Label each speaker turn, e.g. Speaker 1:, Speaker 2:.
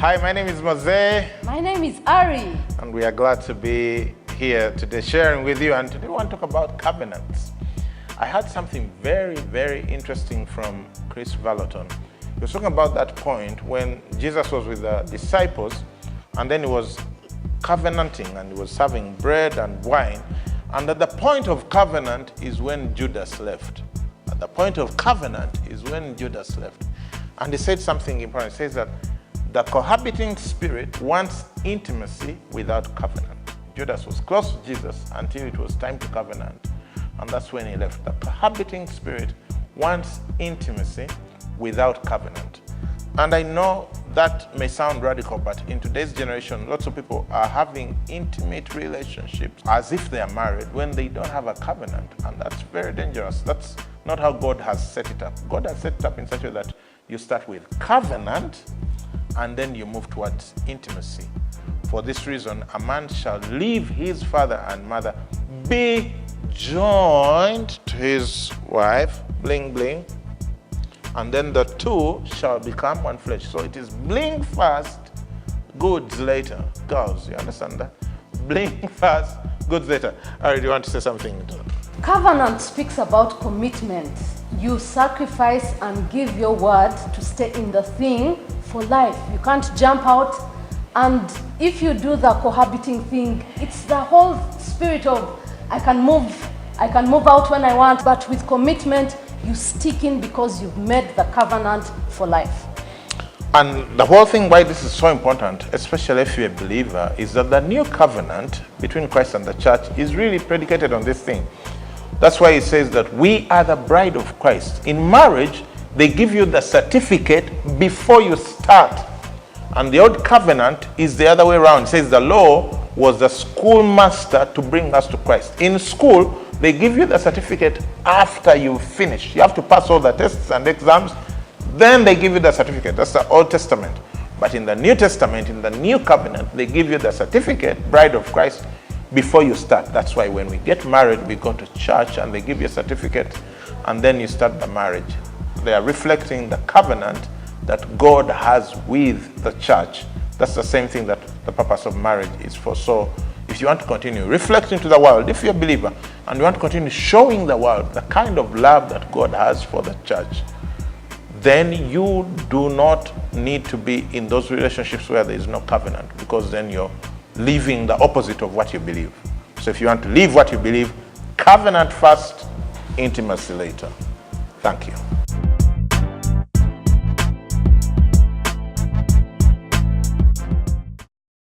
Speaker 1: Hi, my name is Mose.
Speaker 2: My name is Ari.
Speaker 1: And we are glad to be here today sharing with you. And today we want to talk about covenants. I had something very, very interesting from Chris Vallotton. He was talking about that point when Jesus was with the disciples and then he was covenanting and he was serving bread and wine. And at the point of covenant is when Judas left. At the point of covenant is when Judas left. And he said something important. He says that the cohabiting spirit wants intimacy without covenant. Judas was close to Jesus until it was time to covenant. And that's when he left. The cohabiting spirit wants intimacy without covenant. And I know that may sound radical, but in today's generation, lots of people are having intimate relationships as if they are married when they don't have a covenant. And that's very dangerous. That's not how God has set it up. God has set it up in such a way that you start with covenant and then you move towards intimacy. For this reason, a man shall leave his father and mother, be joined to his wife, bling bling, and then the two shall become one flesh. So it is bling first, goods later. Girls, you understand that? Bling first, goods later. Ari, do you want to say something?
Speaker 2: Covenant speaks about commitment. You sacrifice and give your word to stay in the thing for life. You can't jump out. And if you do the cohabiting thing, it's the whole spirit of I can move out when I want, but with commitment, you stick in because you've made the covenant for life.
Speaker 1: And the whole thing why this is so important, especially if you're a believer, is that the new covenant between Christ and the church is really predicated on this thing. That's why it says that we are the bride of Christ. In marriage, they give you the certificate before you start. And the old covenant is the other way around. It says the law was the schoolmaster to bring us to Christ. In school, they give you the certificate after you finish. You have to pass all the tests and exams. Then they give you the certificate. That's the Old Testament. But in the New Testament, in the New Covenant, they give you the certificate, bride of Christ, before you start. That's why when we get married, we go to church and they give you a certificate and then you start the marriage. They are reflecting the covenant that God has with the church. That's the same thing that the purpose of marriage is for. So if you want to continue reflecting to the world, if you're a believer, and you want to continue showing the world the kind of love that God has for the church, then you do not need to be in those relationships where there is no covenant, because then you're living the opposite of what you believe. So if you want to live what you believe, covenant first, intimacy later. Thank you.